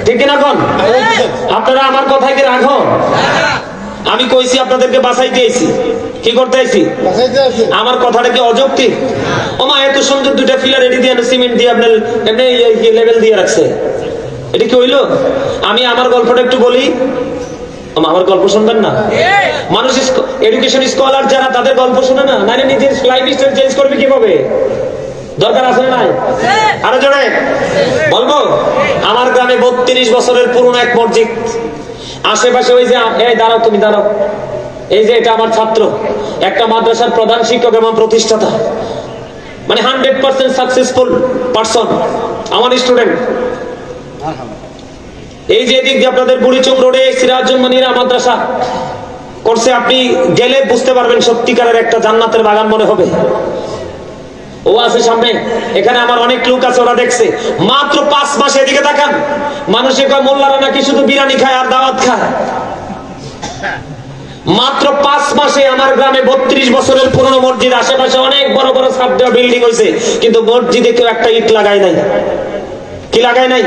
ঠিক না? কোন আপনারা আমার কথাই কি রাখো? আমি কইছি আপনাদেরকে বাঁচাইতে আইছি। কি করতে আইছি? আমার কথাটা কি অযৌক্তিক? ওমা এত সুন্দর দুইটা ফিলার রেডি দিয়ে সিমেন্ট দিয়ে আপনার এমনি লেভেল দিয়ে রাখছে, এটা কি হইলো? আমি আমার গল্পটা একটু বলি। আমার গল্প শুনবেন না? মানুষ এডুকেশন স্কলার যারা, তাদের গল্প শুনে না, নাইলে নিজের লাইফস্টাইল চেঞ্জ করবে কিভাবে? দরকার আছে না নাই? আরো জোরে বলবো। আমার গ্রামে 32 বছরের পুরনো এক মসজিদ, আশেপাশে ওই যে, এই দাঁড়াও, তুমি দাঁড়াও, এই যে এটা আমার ছাত্র, একটা মাদ্রাসার প্রধান শিক্ষক এবং প্রতিষ্ঠাতা, মানে 100% সাকসেসফুল পারসন, আমার স্টুডেন্ট। এই যে এদিক দিয়ে আপনাদের বুড়িচং রোডে সিরাজুল মনিরা মাদ্রাসা করছে, আপনি গেলে বুঝতে পারবেন সত্যিকারের একটা জান্নাতের বাগান মনে হবে। ও আছে সামনে, এখানে আমার অনেক লোক আছে, ওরা দেখছে। মাত্র 5 মাসে এদিকে তাকান, মানুষে কয় মোল্লারা নাকি শুধু বিরিয়ানি খায় আর দাওয়াত খায়। মাত্র 5 মাসে আমার গ্রামে 32 বছরের পুরনো মসজিদ, আশেপাশে অনেক বড় বড় ছাদ দেওয়া বিল্ডিং হয়েছে, কিন্তু মসজিদে কেউ একটা ইট লাগায় নাই। কি লাগায় নাই?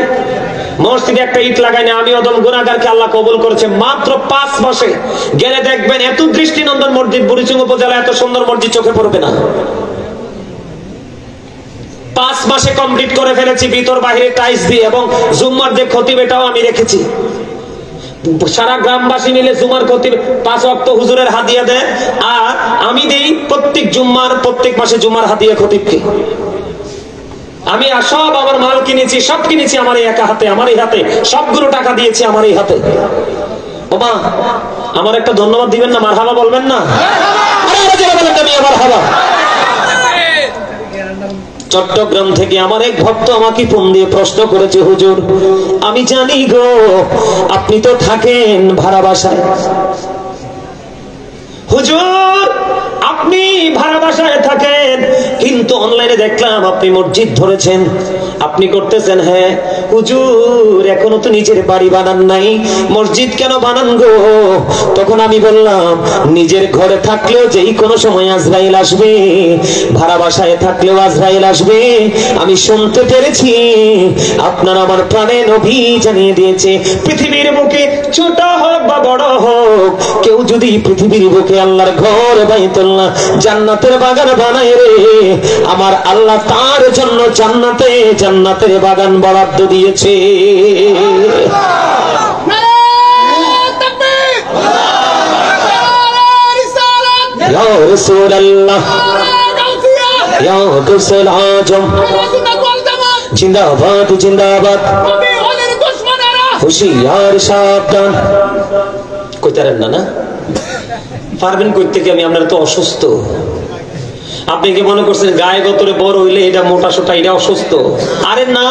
মসজিদে একটা ইট লাগায় নাই। আমি অদম গুনাহগারকে আল্লাহ কবুল করেছে মাত্র 5 মাসে। গেলে দেখবেন এত দৃষ্টিনন্দন মসজিদ, বুড়িচং উপজেলা এত সুন্দর মসজিদ চোখে পড়বে না। 5 মাসে কমপ্লিট করে ফেলেছি, ভিতর বাহিরে টাইলস দিয়ে, এবং জুম্মার যে খতিব এটাও আমি রেখেছি। সারা গ্রামবাসী মিলে জুমার খতিব 5 ওয়াক্ত হুজুরের হাদিয়া দেয়, আর আমি দেই প্রত্যেক মাসে জুমার হাদিয়া খতিবকে। আমি সব আমার মাল কিনেছি, সব কিনেছি আমার এই একা হাতে, আমার এই হাতে, সবগুলো টাকা দিয়েছি আমার এই হাতে। ওমা আমার একটা ধন্যবাদ দিবেন না? মারহাবা বলবেন না? মারহাবা। চট্টগ্রাম থেকে আমার এক ভক্ত আমাকে ফোন দিয়ে প্রশ্ন করেছে, হুজুর আমি জানি গো আপনি তো থাকেন ভাড়া বাসায়, হুজুর আপনি ভাড়া বাসায় থাকেন, কিন্তু অনলাইনে দেখলাম আপনি মসজিদ ধরেছেন, আপনি করতেছেন। হ্যাঁ হুজুর এখনো তো নিজের বাড়ি বানান নাই, মসজিদ কেন বানান গো? তখন আমি বললাম, নিজের ঘরে থাকলেও যেই কোনো সময় আজরাইল আসবে, ভাড়া বাসায় থাকলেও আজরাইল আসবে। আমি শুনতে পেরেছি আপনার আমার প্রাণে নবী জানিয়ে দিয়েছে, পৃথিবীর বুকে ছোট হোক বা বড় হোক, কেউ যদি পৃথিবীর বুকে আল্লাহর ঘর বাইতুল্লাহ জান্নাতের বাগান বানায় রে, আমার আল্লাহ তার জন্য জান্নাতের বাগান বরাদ্দ দিয়েছে। ইয়া রাসূলুল্লাহ, ইয়া গাউসুল আজম, জিন্দাবাদ জিন্দাবাদ, হুশিয়ার সাবধান। কইতারেন না? পারবেন কইতে কি? আমি আপনারা তো অসুস্থ। আপনি কি মনে করছেন গায়ে গতরে বড় হইলে এটা মোটা সোটা এটা অসুস্থ? আরে না,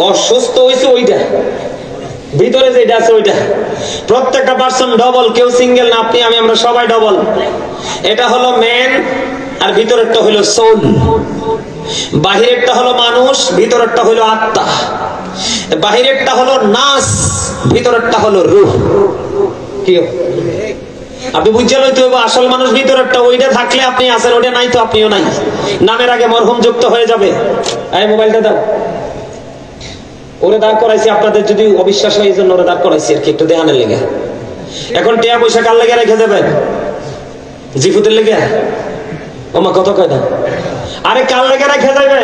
অসুস্থ হয়েছে ওইটা, ভিতরে যেটা আছে ওইটা। প্রত্যেকটা পার্সন ডবল, কেউ সিঙ্গেল না। আপনি আমি আমরা সবাই ডবল। এটা হলো ম্যান আর ভিতরেরটা হলো সোল। বাহিরেরটা হলো মানুষ, ভিতরেরটা হলো আত্মা। বাহিরেরটা হলো নাস, ভিতরেরটা হলো রূহ। কি আপনি বুঝছেন? হয়তো আসল মানুষ ভিতরেরটা, ওইটা থাকলে আপনি আছেন, ওটা নাই তো আপনিও নাই। নামের আগে মরহুম যুক্ত হয়ে যাবে। এই মোবাইলটা দাও, ওরে দাঁড় করাইছি আপনাদের যদি অবিশ্বাস হয় এই জন্য ওরে দাঁড় করাইছি আর কি, একটু দেখানোর লেগে। এখন টিয়া পয়সা কার লেগে রেখে দেবেন? জিফুতের লেগে? ওমা কত কয়টা? আরে কার লেগে রেখে দেবে?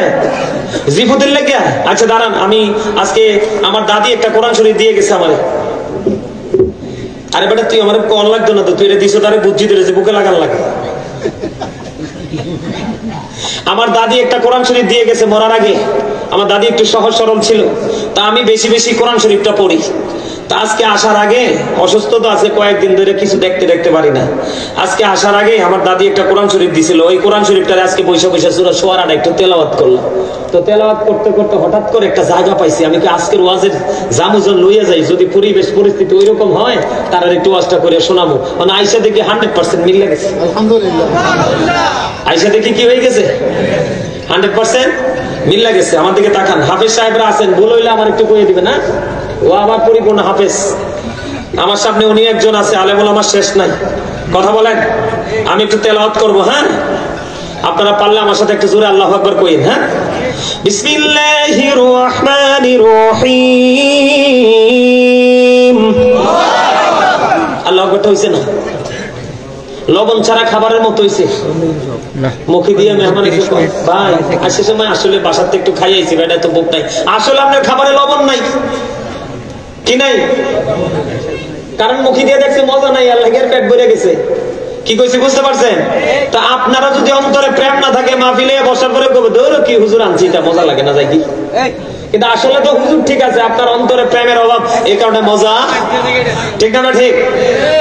জিফুতের লেগে? আচ্ছা দাঁড়ান, আমি আজকে আমার দাদি একটা কোরআন শরীফ দিয়ে গেছে আমারে। আরে বেটা তুই আমার কল লাগতো না তো, তুই এটা দিছো তারে বুঝি ধরেছে, বুকে লাগান লাগে। আমার দাদি একটা কোরআন শরীফ দিয়ে গেছে মরার আগে। আমার দাদি একটু সহজ সরল ছিল, তা আমি বেশি বেশি কোরআন শরীফটা পড়ি। তা আজকে আসার আগে, অসুস্থ তো আছে কয়েকদিন ধরে, কিছু দেখতে পারি না। আজকে আসার আগে আমার দাদি একটা কোরআন শরীফ দিছিল, ওই কোরআন শরীফটারে আজকে পয়সা সূরা শুআরাটা একটু তেলাওয়াত করলাম। তো তেলাওয়াত করতে করতে হঠাৎ করে একটা জায়গা পাইছি, আমি কি আজকের ওয়াজের জামুজন লইয়া যাই, যদি পরিবেশ পরিস্থিতি ওইরকম হয় তার একটু ওয়াজটা করে শোনাবো। মানে আয়সা দেখি 100% মিল গেছে, আলহামদুলিল্লাহ। আয়সা দেখি কি হয়ে গেছে, 100% মিল গেছে। আমার দিকে তাকান, হাফেজ সাহেবরা আছেন, ভুল হইলে আমার একটু কইয়ে দিবে না? ও আমার পরিপূর্ণ হাফেজ। আমার সামনে উনি একজন আছে, আলেমুল আমার শেষ নাই। কথা বলেন, আমি একটু তেলাওয়াত করবো। হ্যাঁ, আপনারা পারলে আমার সাথে একটু জোরে আল্লাহু আকবার কইেন। হ্যাঁ, বিসমিল্লাহির রহমানির রহিম। আল্লাহু আকবারটা হইছে না? লবণ ছাড়া খাবারের মতো হইছে, মুখে দিয়ে মেহমান ভাই আসে সময় আসলে বাসাতে একটু খাইয়াইছি, বেটা তো বুক নাই। আসলে আপনার খাবারে লবণ নাই কি নাই? কারণ মুখে দিয়ে দেখছে মজা নাই, আল্লাহের পেট ভরে গেছে। কি কইছি বুঝতে পারছেন? তা আপনারা যদি অন্তরে প্রেম না থাকে, মাহফিলে বসার পরে কবে ধরো কি হুজুর আনছি, এটা মজা লাগে না যাই কি? কিন্তু আসলে তো হুজুর ঠিক আছে, আপনার অন্তরে প্রেমের অভাব, এই কারণে মজা। ঠিক না? ঠিক।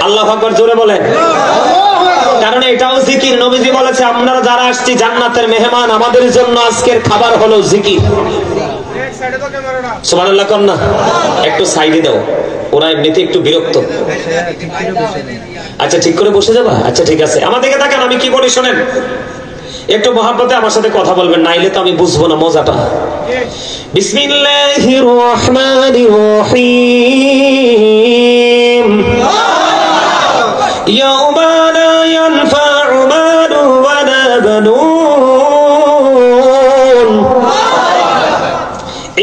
আল্লাহু আকবার জোরে বলেন, কারণ এটাও জিকির। নবীজি বলেছে আপনারা যারা আসছি জান্নাতের মেহমান, আমাদের জন্য আজকের খাবার হলো জিকির। সুবহানাল্লাহ কম না? একটু সাইডে দাও, ওরা এমনিতে একটু বিরক্ত। আচ্ছা ঠিক করে বসে যাবা? আচ্ছা ঠিক আছে, আমার দিকে তাকান, আমি কি বলি শোনেন। একটু মহব্বতে আমার সাথে কথা বলবেন, নাইলে তো আমি বুঝবো না মজাটা। বিসমিল্লাহির রহমানির রহিম। ইয়াউমা লা ইয়ানফা'ু মালু ওয়া লা বানুন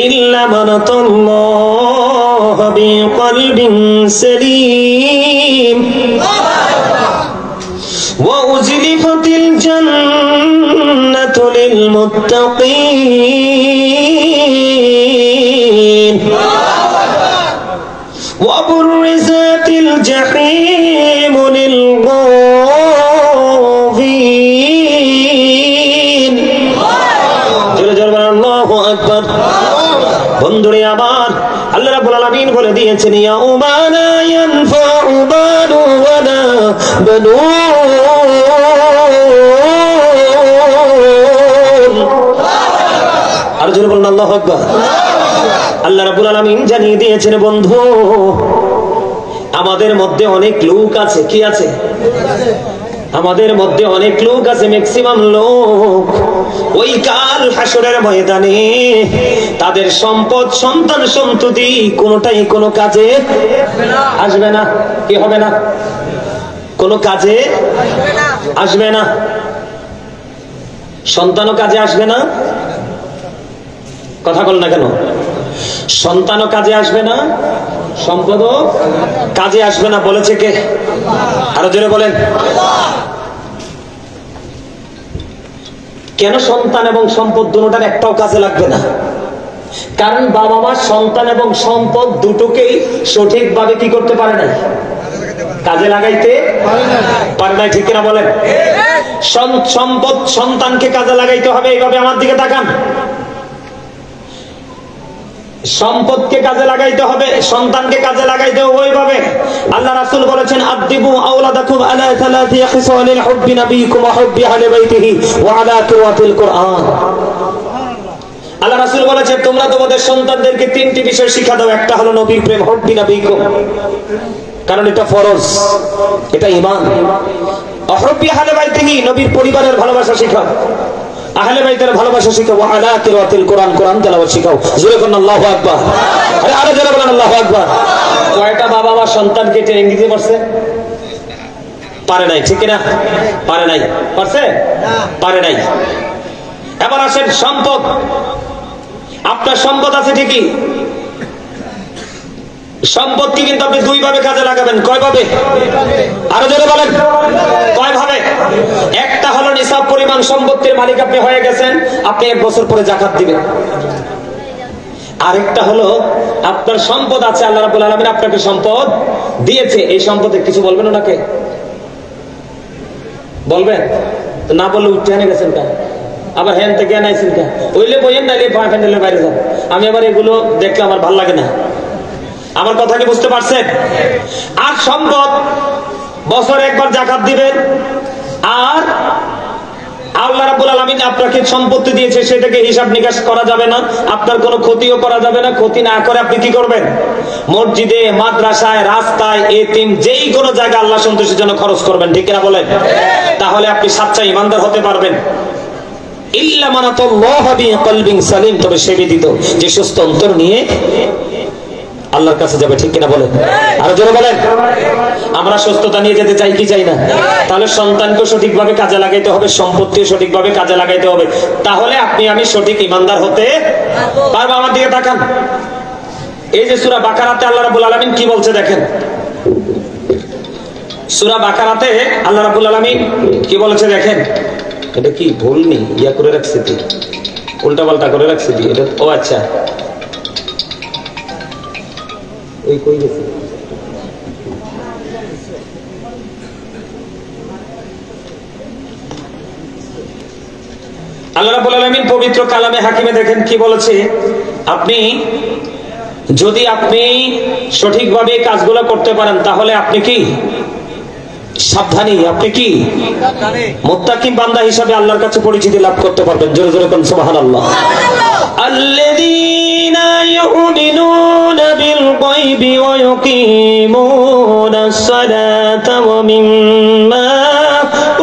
ইল্লা মান আতাল্লাহা বিকলবিন সালিম ওয়া উজলিফাতিল জান্নাতু লিল মুত্তাকিন ওয়া বুররিজাতিল জাহিম লিল গাফিন। জোরে জোরে বলেন আল্লাহু আকবার। বন্ধুরে আমার, আল্লাহ রাব্বুল আলামিন বলে দিয়েছেন, ইয়াউমা লা ইয়ানফা'ু মালু ওয়া লা বানুন বলেন আল্লাহু আকবার। আল্লাহ রাব্বুল আলামিন জানিয়ে দিয়েছেন বন্ধু, আমাদের মধ্যে অনেক লোক আছে। কি আছে? আমাদের মধ্যে অনেক লোক আছে, ম্যাক্সিমাম লোক ওই কাল হাসরের ময়দানে তাদের সম্পদ, সন্তান, সন্ততি কোনোটাই কোনো কাজে আসবে না। কি হবে না? কোনো কাজে আসবে না। সন্তানও কাজে আসবে না। কথা বল না কেন? সন্তানও কাজে আসবে না, সম্পদও কাজে আসবে না। বলেছে কে? আরো জোরে বলেন। কেন সন্তান এবং সম্পদ দুটোটার একটাও কাজে লাগবে না? কারণ বাবা মা সন্তান এবং সম্পদ দুটোকেই সঠিকভাবে কি করতে পারে নাই, কাজে লাগাইতে পারে নাই। ঠিক কিনা বলেন? সম্পদ সন্তানকে কাজে লাগাইতে হবে এইভাবে। আমার দিকে তাকান। সম্পদকে কাজে লাগাইতে হবে, সন্তানকে কাজে লাগাইতে হবে ওইভাবে। আল্লাহ রাসূল বলেছেন, আদিবু আওলাদাকুম আলা সালাতি খিসালিল হুব্বি নবিয়িকুম ওয়া হুব্বি আহলি বাইতিহি ওয়া আলা কিরাতিল কুরআন। আল্লাহ রাসূল বলেছেন, তোমরা তোমাদের সন্তানদেরকে তিনটি বিষয় শিক্ষা দাও। একটা হলো নবীর প্রেম, হুব্বি নবিয়িকুম, কারণ এটা ফরজ, এটা ঈমান। ওয়া হুব্বি আহলি বাইতিহি, নবীর পরিবারের ভালোবাসা শিখাও। আহলে বাইতের ভালোবাসা শিখাও। ওয়া আলা কিরাতিল কুরআন, কোরআন তেলাওয়াত শিখাও। জোরে বলেন আল্লাহু আকবার। আরে আরো জোরে বলেন আল্লাহু আকবার। কয়টা বাবা মা সন্তানকে ট্রেনিং দিতে পারছে? পারে নাই। ঠিক না? পারে নাই। পারছে? পারে নাই। এবার আসেন সম্পদ। আপনার সম্পদ আছে ঠিকই, সম্পদকে কিন্তু আপনি দুই ভাবে কাজে লাগাবেন। কয় ভাবে? আরো জোরে বলেন। কয় ভাবে? একটা হলো নিসাব পরিমাণ সম্পত্তির মালিক আপনি হয়ে গেছেন, আপনি 1 বছর পরে যাকাত দিবেন। আরেকটা হলো আপনার সম্পদ আছে, আল্লাহ রাব্বুল আলামিন আপনাকে সম্পদ দিয়েছে, এই সম্পদে কিছু বলবেন ওনাকে? বলবেন? তো না বললে উঠে এনে গেছেন কেন? আবার হ্যান থেকে আনাইছেন কেন? ওইলে বইয়েন নাইলে প্যান্ডেলের বাইরে যান। আমি আবার এগুলো দেখলে আমার ভালো লাগে না। আমার কথা কি বুঝতে পারছেন? আর সম্পদ বছরে একবার যাকাত দিবেন। আর আল্লাহ রাব্বুল আলামিন আপনাকে সম্পত্তি দিয়েছে, সেটাকে হিসাব নিকাশ করা যাবে না, আপনার কোনো ক্ষতিও করা যাবে না। ক্ষতি না করে আপনি কি করবেন? মসজিদে, মাদ্রাসায়, রাস্তায়, এতিম, যেই কোনো জায়গায় আল্লাহ সন্তুষ্টির জন্য খরচ করবেন। ঠিক কিনা বলেন? তাহলে আপনি সাচ্চা ঈমানদার হতে পারবেন। ইল্লা মান আতাল্লাহ বিকলবিন সালিম, তবে সে ব্যতীত যে সুস্থ অন্তর নিয়ে আল্লাহর কাছে যাবে। ঠিক কিনা বলেন? আরো জোরে বলেন। আমরা সুস্থতা নিয়ে যেতে চাই কি চাই না? তাহলে সন্তানকে সঠিকভাবে কাজে লাগাইতে হবে, সম্পত্তিও সঠিকভাবে কাজে লাগাইতে হবে। তাহলে আপনি আমি সঠিক ঈমানদার হতে পারবো। আমার দিকে তাকান। এই যে সূরা বাকারাতে আল্লাহ রাব্বুল আলামিন কি বলছে দেখেন। সূরা বাকারাতে আল্লাহ রাব্বুল আলামিন কি বলেছে দেখেন। এটা কি ভুল নেই, ইয়া করে রাখছে, উল্টা পাল্টা করে রাখছে। এটা ও আচ্ছা, ওই কই গেছে? আল্লাহ রাব্বুল আলামিন পবিত্র কালামে হাকিমে দেখেন কি বলেছে। আপনি যদি সঠিকভাবে কাজগুলো করতে পারেন, তাহলে আপনি কি সাবধানী, আপনি কি মুত্তাকি বান্দা হিসাবে আল্লাহর কাছে পরিচিতি লাভ করতে পারবেন। জোরে জোরে বলেন সুবহানাল্লাহ। আল্লাযীনা ইউমিনুনা বিল গায়বি ওয়া ইউকিমুনাস সালাতা ওয়া মিম্মা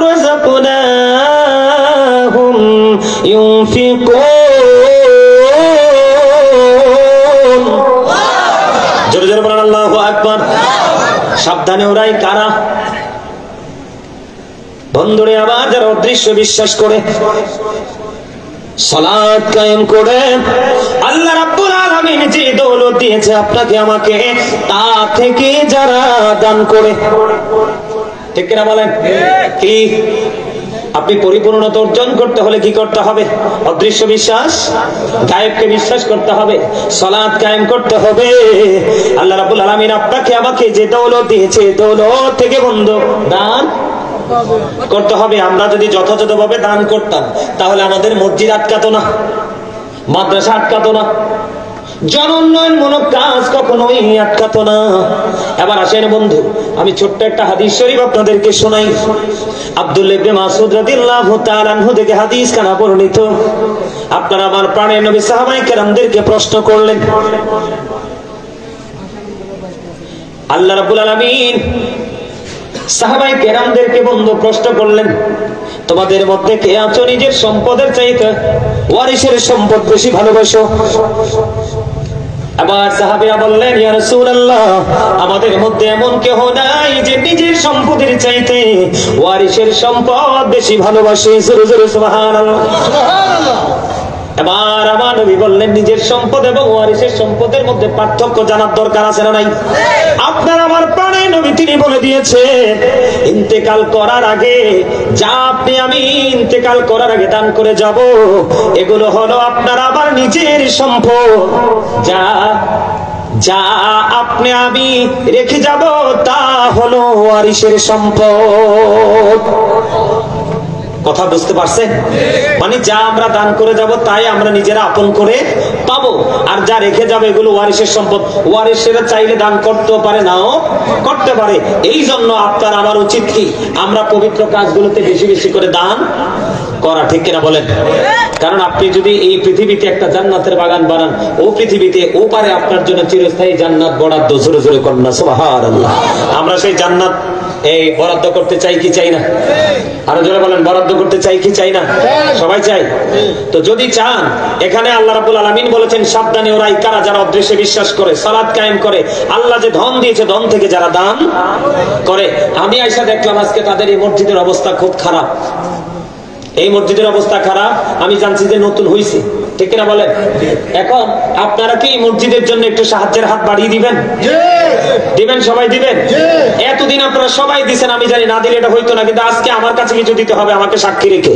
রাযাকনাহুম ইউনফিকুন। জোরে জোরে বলেন আল্লাহু আকবার। সাবধানে ওরাই কারা? বন্ধুরে আবার যারা অদৃশ্য বিশ্বাস করে, সালাত কায়েম করে, আল্লাহ রাব্বুল আলামিন যে দৌলত দিয়েছে আপনাকে আমাকে, তা থেকে যারা দান করে। ঠিক কিনা বলেন? কি আপনি পরিপূর্ণতা অর্জন করতে হলে কি করতে হবে? অদৃশ্য বিশ্বাস, গায়েবকে বিশ্বাস করতে হবে, সালাত কায়েম করতে হবে। আল্লাহ রাব্বুল আলামিন আপনাকে আমাকে যে দৌলত দিয়েছে, দৌলত থেকে বন্ধু দান করতে হবে। আমরা যদি যথাযথভাবে দান করতাম, তাহলে আমাদের মসজিদ আটকাতো না, মাদ্রাসা আটকাতো না, জনোন্নয়নমূলক কাজ কখনোই আটকাতো না। এবার আসেন বন্ধু, আমি ছোট্ট একটা হাদিস শরীফ আপনাদেরকে শোনাই। আব্দুল্লাহ ইবনে মাসউদ রাদিয়াল্লাহু তাআলা আনহু থেকে হাদিস কানা বর্ণিত। আপনারা আমার প্রাণের নবী সাহাবায়ে কেরামদেরকে প্রশ্ন করলেন, আল্লাহ রাব্বুল আলামিন সাহাবায়ে কেরামদেরকে বন্ধু প্রশ্ন করলেন, তোমাদের মধ্যে কে আছো নিজের সম্পদের চাইতে ওয়ারিসের সম্পদ বেশি ভালোবাসো? আবার সাহাবীরা বললেন, ইয়া রাসূলুল্লাহ, আমাদের মধ্যে এমন কেউ নাই যে নিজের সম্পদের চাইতে ওয়ারিসের সম্পদ বেশি ভালোবাসে। জোরে জোরে সুবহানাল্লাহ, সুবহানাল্লাহ। এবার আমার নবী বললেন, নিজের সম্পদ এবং ওয়ারিসের সম্পদের মধ্যে পার্থক্য জানার দরকার আছে না নাই? আপনার আমার প্রাণের নবী তিনি বলে দিয়েছে, ইন্তেকাল করার আগে যা আপনি আমি ইন্তেকাল করার আগে দান করে যাব, এগুলো হলো আপনার আবার নিজের সম্পদ। যা যা আপনি আমি রেখে যাব তা হলো ওয়ারিসের সম্পদ। কথা বুঝতে পারছেন? মানে যা আমরা দান করে যাব তাই আমরা নিজেরা আপন করে পাবো, আর যা রেখে যাবে এগুলো ওয়ারিসের সম্পদ। ওয়ারিসেরা চাইলে দান করতেও পারে, নাও করতে পারে। এই জন্য আপনার আমার উচিত কি, আমরা পবিত্র কাজগুলোতে বেশি বেশি করে দান করা, ঠিক কিনা বলেন? কারণ আপনি যদি এই পৃথিবীতে একটা জান্নাতের বাগান বানান, ও পৃথিবীতে ও পারে আপনার জন্য চিরস্থায়ী জান্নাত বরাদ্দ। জোরে জোরে কন্যা সুবহানাল্লাহ। আমরা সেই জান্নাত এই বরাদ্দ করতে চাই কি চাই না? আরো জোরে বলেন, বরাদ্দ করতে চাই কি চাই না? সবাই চাই। তো যদি চান, এখানে আল্লাহ রাব্বুল আলামিন বলেছেন, সাবধানে ওরাই কারা যারা অদৃশ্যে বিশ্বাস করে, সালাত কায়েম করে, আল্লাহ যে ধন দিয়েছে ধন থেকে যারা দান করে। আমি আয়েশা দেখলাম আজকে তাদের এই মসজিদের অবস্থা খুব খারাপ। এই মসজিদের অবস্থা খারাপ, আমি জানছি যে নতুন হইছে, ঠিক কিনা বলেন? এখন আপনারা কি মসজিদের জন্য একটু সাহায্যের হাত বাড়িয়ে দিবেন? দিবেন, সবাই দিবেন। এতদিন আপনারা সবাই দিচ্ছেন, আমি জানি না দিলে এটা হইতো না, কিন্তু আজকে আমার কাছে কিছু দিতে হবে, আমাকে সাক্ষী রেখে।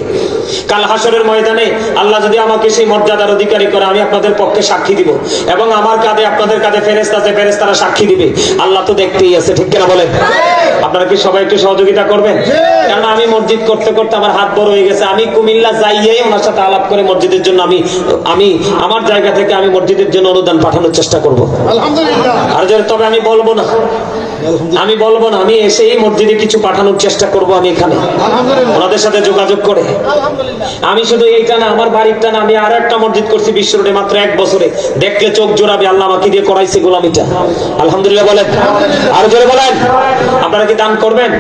কাল হাসরের ময়দানে আল্লাহ যদি আমাকে সেই মর্যাদার অধিকারী করে, আমি আপনাদের পক্ষে সাক্ষী দিব, এবং আমার কাঁধে আপনাদের কাঁধে ফেরেশতা আছে, ফেরেশতারা সাক্ষী দিবে। আল্লাহ তো দেখতেই আছে, ঠিক কিনা বলেন? আপনারা কি সবাই একটু সহযোগিতা করবেন? কারণ আমি মসজিদ করতে করতে আমার হাত বড় হয়ে গেছে। আমি কুমিল্লা যাইয়ে ওনার সাথে আলাপ করে মসজিদের জন্য আমি আমার জায়গা থেকে আমি মসজিদের জন্য অনুদান পাঠানোর চেষ্টা করব, আলহামদুলিল্লাহ। আর তবে আমি বলবো না, আমি এসে এই মসজিদে কিছু পাঠানোর চেষ্টা করব। আমি এখানে ওনাদের সাথে যোগাযোগ করে, আমি শুধু এইটা না, আমার বাড়িটা না, আমি আরো একটা মসজিদ করছি বিশ্ব রোডে মাত্র 1 বছরে, দেখলে চোখ জোড়াবে। আল্লাহ আমাকে দিয়ে করাইছে গোলামিটা, আলহামদুলিল্লাহ বলেন। আর জোরে বলেন। আপনারা কি দান করবেন?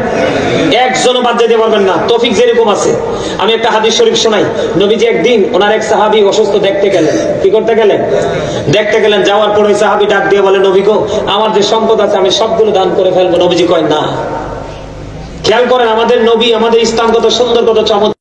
একজনও বাদ যেতে পারবেন না, তৌফিক যেরকম আছে। আমি একটা হাদিস শরীফ শোনাই। নবীজি একদিন ওনার এক সাহাবী অসুস্থ দেখতে গেলেন। কি করতে গেলেন? দেখতে গেলেন। যাওয়ার পর ওই সাহাবী ডাক দিয়ে বলে, নবী গো, আমার যে সম্পদ আছে আমি সবগুলো দান করে ফেলবো। নবীজি কয় না। খেয়াল করেন, আমাদের নবী, আমাদের ইসলাম কত সুন্দর, কত চমৎকার।